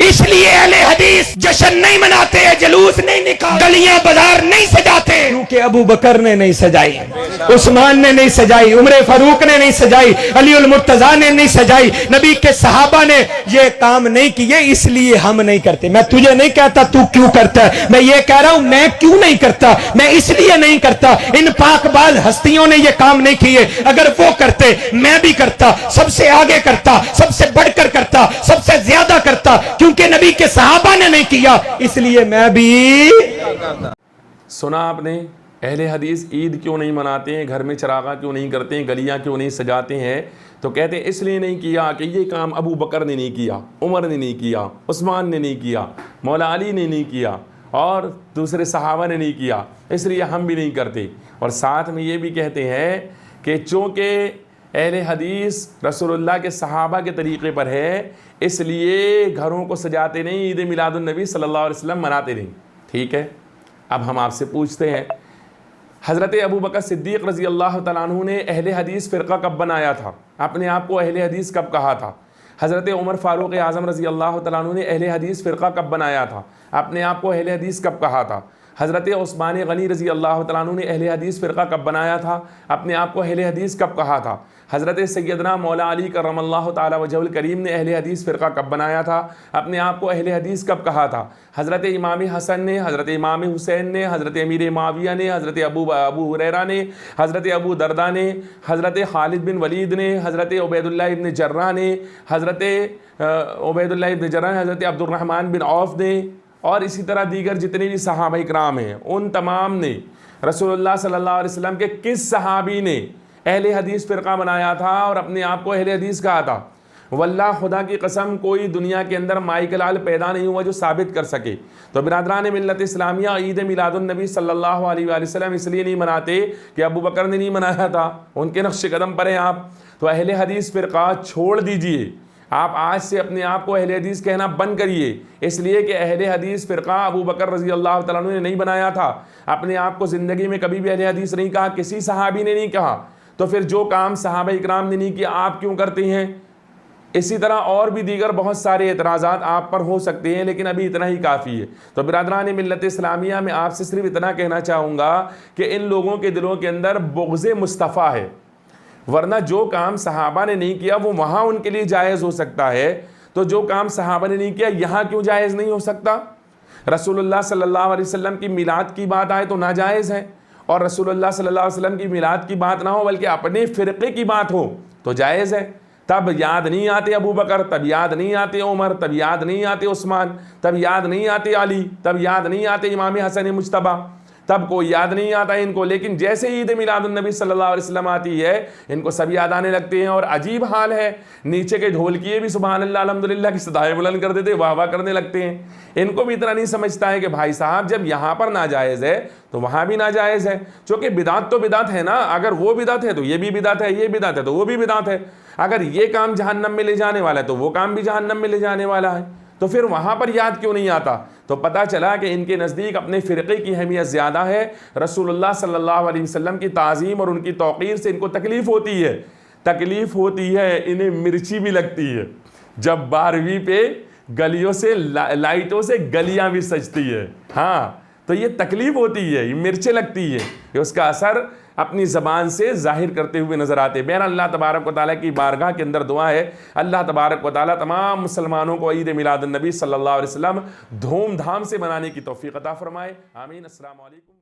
इसलिए अहले हदीस जश्न नहीं मनाते, जुलूस नहीं निकालते, गलियां बाजार नहीं सजाते, क्योंकि अबू बकर ने नहीं सजाई, उस्मान ने नहीं सजाई, उमर फारूक ने नहीं सजाई, अली उल मुर्तजा ने नहीं सजाई, नबी के सहाबा ने ये काम नहीं किए, इसलिए हम नहीं करते। मैं तुझे नहीं कहता तू क्यों करता है, मैं ये कह रहा हूं मैं क्यों नहीं करता, मैं इसलिए नहीं करता। इन पाकबाज हस्तियों ने ये काम नहीं किए, अगर वो करते मैं भी करता, सबसे आगे करता, सबसे बढ़कर करता, सबसे ज्यादा करता, क्योंकि नबी के सहाबा ने नहीं किया, इसलिए मैं भी। सुना आपने, अहले हदीस ईद क्यों नहीं मनाते हैं, घर में चरागा क्यों नहीं करते हैं, गलियां क्यों नहीं सजाते हैं? तो कहते हैं इसलिए नहीं किया कि ये काम अबू बकर ने नहीं किया, उमर ने नहीं किया, उस्मान ने नहीं किया, मौला अली ने नहीं किया और दूसरे सहाबा ने नहीं किया, इसलिए हम भी नहीं करते। और साथ में ये भी कहते हैं कि चूँकि अहले हदीस रसूलुल्लाह के सहाबा के तरीक़े पर है, इसलिए घरों को सजाते नहीं, ईद मिलादुन नबी सल्लल्लाहु अलैहि वसल्लम मनाते नहीं। ठीक है, अब हम आपसे पूछते हैं, हज़रत अबू बकर सिद्दीक़ रज़ी अल्लाह तआला अन्हु ने अहले हदीस फ़िरक़ा कब बनाया था, अपने आप को अहले हदीस कब कहा था? हज़रत उमर फ़ारूक़ आज़म रज़ी अल्लाह तआला अन्हु ने अहले हदीस फ़िरक़ा कब बनाया था, अपने आप को अहले हदीस कब कहा था? हज़रत उस्मान गनी रज़ी अल्लाह तआला अन्हु ने अहले हदीस फ़िरक़ा कब बनाया था, अपने आप को अहले हदीस कब कहा था? हज़रत सैयदना मौला अली करमल्लाहु ताला वजहुल करीम ने अहले हदीस फ़िरक़ा कब बनाया था, अपने आप को अहले हदीस कब कहा था? हज़रत इमाम हसन ने, हज़रत इमाम हुसैन ने, हज़रत अमीर माविया ने, हज़रत अबू हुरैरा ने, हज़रत अबू दरदा ने, हज़रत खालिद बिन वलीद ने, हज़रत उबैदुल्लाह इब्न जर्राह ने, हज़रत उबैदुल्लाह इब्न जर्राह ने, हज़रत अब्दुर्रहमान बिन औफ ने, और इसी तरह दीगर जितने भी सहाबा इकराम हैं, उन तमाम ने रसूलुल्लाह सल्लल्लाहु अलैहि वसल्लम के किस सहाबी ने अहले हदीस फ़िरक़ा बनाया था और अपने आप को अहले हदीस कहा था? वल्लाह खुदा की कसम, कोई दुनिया के अंदर माइकलाल पैदा नहीं हुआ जो साबित कर सके। तो बिरादरान मिल्लत इस्लामिया ईद मिलादुन नबी सल्लल्लाहु अलैहि वसल्लम इसलिए नहीं मनाते कि अबू बकर ने नहीं मनाया था, उनके नक्श कदम पर हैं आप। तो अहले हदीस फ़िरक़ा छोड़ दीजिए, आप आज से अपने आप को अहले हदीस कहना बंद करिए, इसलिए कि अहले हदीस फ़िरक़ा अबू बकर रज़ी अल्लाह तआला अन्हु ने नहीं बनाया था, अपने आप को ज़िंदगी में कभी भी अहले हदीस नहीं कहा, किसी सहाबी ने नहीं कहा। तो फिर जो काम सहाबा इकराम ने नहीं किया आप क्यों करते हैं? इसी तरह और भी दीगर बहुत सारे एतराज़ात आप पर हो सकते हैं, लेकिन अभी इतना ही काफ़ी है। तो बिरादरान मिल्लत इस्लामिया में आपसे सिर्फ इतना कहना चाहूँगा कि इन लोगों के दिलों के अंदर बुग़्ज़े मुस्तफ़ा है, वरना जो काम सहाबा ने नहीं किया वो वहाँ उनके लिए जायज़ हो सकता है, तो जो काम सहाबा ने नहीं किया यहाँ क्यों जायज़ नहीं हो सकता? रसूलुल्लाह सल्लल्लाहु अलैहि वसल्लम की मिलाद की बात आए तो नाजायज़ है, और रसूलुल्लाह सल्लल्लाहु अलैहि वसल्लम की मिलाद की बात ना हो बल्कि अपने फ़िरक़े की बात हो तो जायज़ है। तब याद नहीं आते अबू बकर, तब याद नहीं आते उमर, तब याद नहीं आते उस्मान, तब याद नहीं आते अली, तब याद नहीं आते इमाम हसन मुज्तबा, तब कोई याद नहीं आता इनको। लेकिन जैसे ईद मिलादुन नबी सल्लल्लाहु अलैहि वसल्लम आती है इनको सब याद आने लगते हैं। और अजीब हाल है, नीचे के ढोलकिए भी सुभान अल्लाह अल्हम्दुलिल्लाह की सदाएं बुलंद कर देते, वाह वाह करने लगते हैं। इनको भी इतना नहीं समझता है कि भाई साहब जब यहाँ पर नाजायज़ है तो वहाँ भी नाजायज़ है, क्योंकि बिदात तो बिदात है ना, अगर वो बिदात है तो ये भी बिदात है, ये बिदात है तो वो भी बिदात है। अगर ये काम जहन्नम में ले जाने वाला है तो वो काम भी जहन्नम में ले जाने वाला है, तो फिर वहाँ पर याद क्यों नहीं आता? तो पता चला कि इनके नज़दीक अपने फ़िरक़े की अहमियत ज़्यादा है, रसूलुल्लाह सल्लल्लाहु अलैहि वसल्लम की ताज़ीम और उनकी तौक़ीर से इनको तकलीफ़ होती है। तकलीफ़ होती है, इन्हें मिर्ची भी लगती है जब 12वीं पे गलियों से लाइटों से गलियाँ भी सजती है। हाँ, तो ये तकलीफ़ होती है, ये मिर्चें लगती है, ये उसका असर अपनी ज़बान से ज़ाहिर करते हुए नज़र आते हैं। बहर अल्लाह तबारक व तआला की बारगाह के अंदर दुआ है, अल्लाह तबारक व तआला तमाम मुसलमानों को ईद मिलादुन नबी सल्लल्लाहु अलैहि वसल्लम धूमधाम से मनाने की तौफ़ीक़ अता फ़रमाए। आमीन। अस्सलामु अलैकुम।